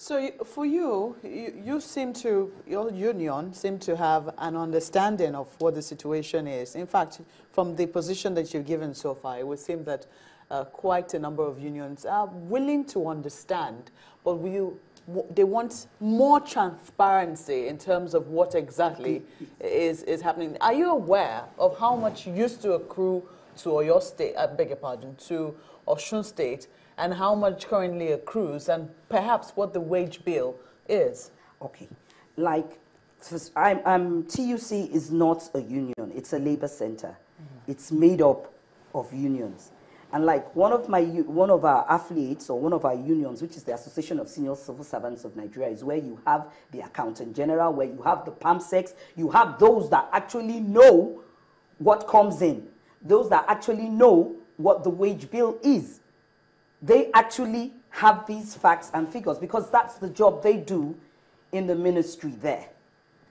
So for you seem to, your union seem to have an understanding of what the situation is. In fact, from the position that you've given so far, it would seem that quite a number of unions are willing to understand, but they want more transparency in terms of what exactly is happening. Are you aware of how much used to accrue to Oyo State, I beg your pardon, to Osun State, and how much currently accrues, and perhaps what the wage bill is? Okay, like, TUC is not a union, it's a labor center. Mm-hmm. It's made up of unions. And like one of our affiliates or one of our unions, which is the Association of Senior Civil Servants of Nigeria, is where you have the Accountant General, where you have the PAMSECs, you have those that actually know what comes in, those that actually know what the wage bill is. They actually have these facts and figures because that's the job they do in the ministry there.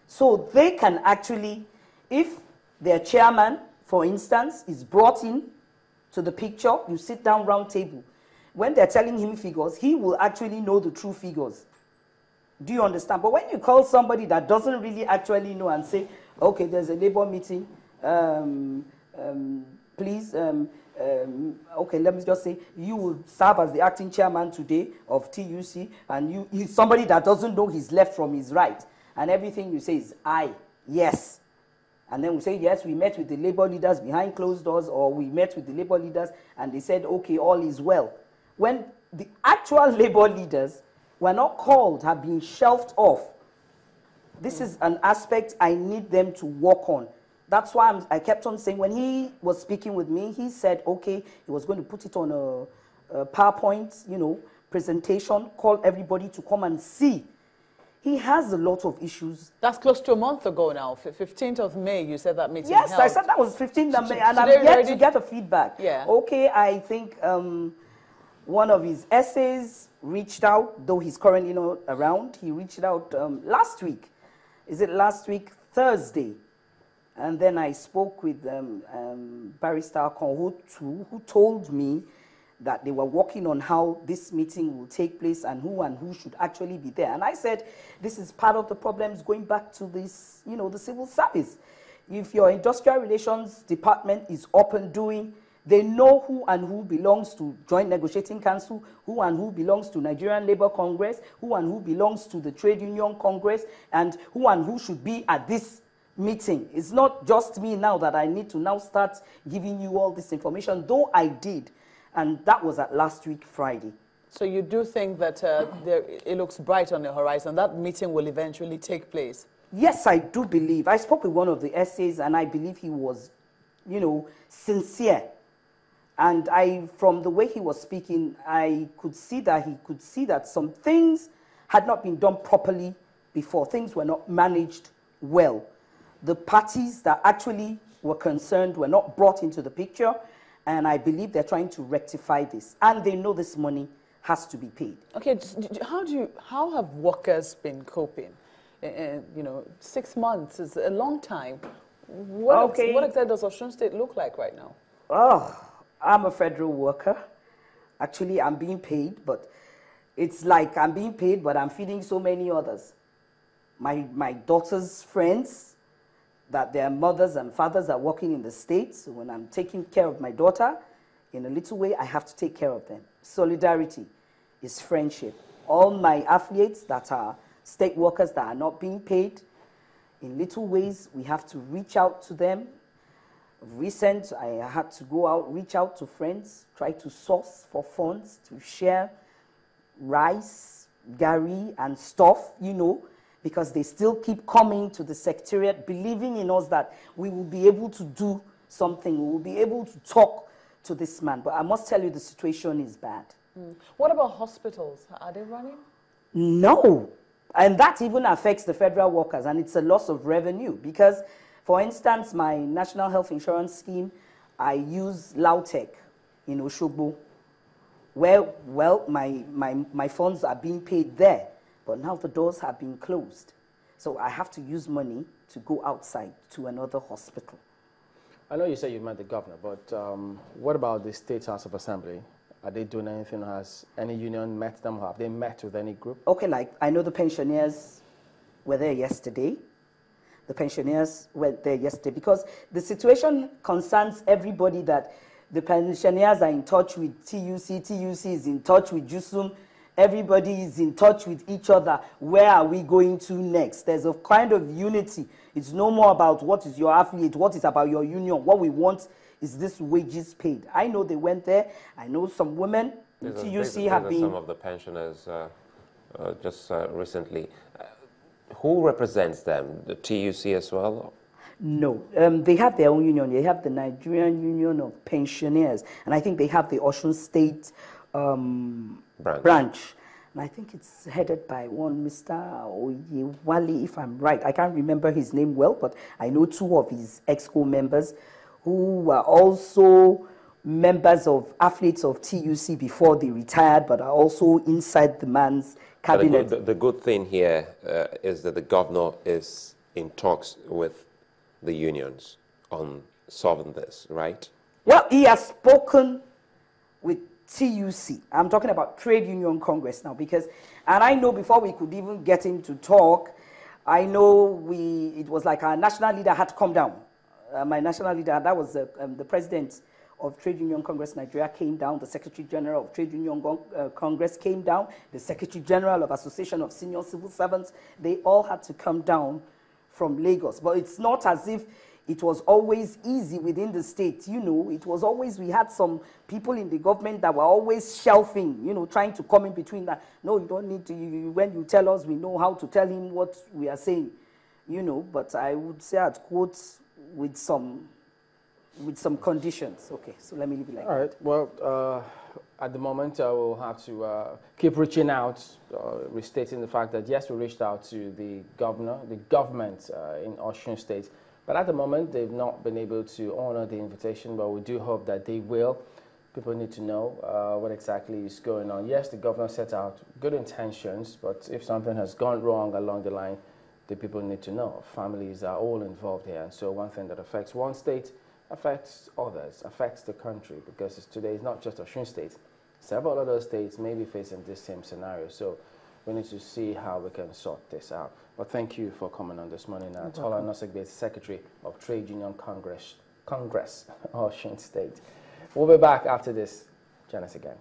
So they can actually, if their chairman, for instance, is brought in to the picture, you sit down round table. When they're telling him figures, he will actually know the true figures. Do you understand? But when you call somebody that doesn't really actually know and say, okay, there's a labor meeting, please, okay, let me just say, you will serve as the acting chairman today of TUC, and he's somebody that doesn't know his left from his right, and everything you say is aye, yes. And then we say, yes, we met with the labor leaders behind closed doors, or we met with the labor leaders, and they said, okay, all is well. When the actual labor leaders were not called, have been shelved off. This is an aspect I need them to work on. That's why I kept on saying, when he was speaking with me, he said, okay, he was going to put it on a PowerPoint, presentation, call everybody to come and see. He has a lot of issues. That's close to a month ago now. 15th of May, you said that meeting Yes, held. I said that was 15th of May, and I'm yet to get a feedback. Yeah. Okay, I think one of his essays reached out, though he's currently not around. He reached out last week. Is it last week? Thursday. And then I spoke with Barrister Konhotu, who told me that they were working on how this meeting will take place and who should actually be there. And I said, this is part of the problems going back to this, the civil service. If your industrial relations department is up and doing, they know who and who belongs to Joint Negotiating Council, who and who belongs to Nigerian Labour Congress, who and who belongs to the Trade Union Congress, and who should be at this meeting. It's not just me now that I need to now start giving you all this information, though I did. And that was at last week, Friday. So you do think that it looks bright on the horizon, that meeting will eventually take place? Yes, I do believe. I spoke with one of the essays, and I believe he was, sincere. And from the way he was speaking, I could see that some things had not been done properly before. Things were not managed well. The parties that actually were concerned were not brought into the picture, and I believe they're trying to rectify this. And they know this money has to be paid. Okay, how have workers been coping? 6 months is a long time. What exactly does Osun State look like right now? Oh, I'm a federal worker. Actually, I'm being paid, but it's like I'm being paid, but I'm feeding so many others. My daughter's friends, that their mothers and fathers are working in the States. So when I'm taking care of my daughter, in a little way, I have to take care of them. Solidarity is friendship. All my affiliates that are state workers that are not being paid, in little ways, we have to reach out to them. Recent, I had to go out, reach out to friends, try to source for funds to share rice, gari, and stuff, because they still keep coming to the secretariat, believing in us that we will be able to do something, we will be able to talk to this man. But I must tell you, the situation is bad. What about hospitals? Are they running? No. And that even affects the federal workers, and it's a loss of revenue. Because, for instance, my national health insurance scheme, I use Lautech in Oshogbo, where, well, my funds are being paid there. But now the doors have been closed. So I have to use money to go outside to another hospital. I know you said you met the governor, but what about the State House of Assembly? Are they doing anything? Has any union met them? Have they met with any group? Okay, like I know the pensioners were there yesterday. The pensioners went there yesterday because the situation concerns everybody, that the pensioners are in touch with TUC, TUC is in touch with JUSUM, everybody is in touch with each other. Where are we going to next? There's a kind of unity. It's no more about what is your affiliate, what is about your union. What we want is this wages paid. I know they went there. I know some women in TUC have been... Some of the pensioners just recently. Who represents them? The TUC as well? No, they have their own union. They have the Nigerian Union of Pensioners, and I think they have the Osun State branch. And I think it's headed by one Mr. Oyewale, if I'm right. I can't remember his name well, but I know two of his EXCO members who were also members of affiliates of TUC before they retired, but are also inside the man's cabinet. The good thing here is that the governor is in talks with the unions on solving this, right? Well, he has spoken with TUC. I'm talking about Trade Union Congress now, because, and I know before we could even get him to talk, I know it was like our national leader had to come down. My national leader, that was the president of Trade Union Congress Nigeria, came down. The Secretary General of Trade Union Congress came down. The Secretary General of Association of Senior Civil Servants, they all had to come down from Lagos. But it's not as if it was always easy within the state. You know, it was always, we had some people in the government that were always shelving, you know, trying to come in between that. No, you don't need to, when you tell us, we know how to tell him what we are saying, you know. But I would say I'd quote with some conditions. Okay, so let me leave it like that. All right. Well, at the moment, I will have to keep reaching out, restating the fact that, yes, we reached out to the government in Osun State. But at the moment, they've not been able to honor the invitation, but we do hope that they will. People need to know what exactly is going on. Yes, the governor set out good intentions, but if something has gone wrong along the line, the people need to know. Families are all involved here, and so one thing that affects one state affects others, affects the country, because today it's not just Osun State. Several other states may be facing this same scenario, so we need to see how we can sort this out. But thank you for coming on this morning. Tola Nosegbe, Secretary of Trade Union Congress, Osun State. We'll be back after this. Join us again.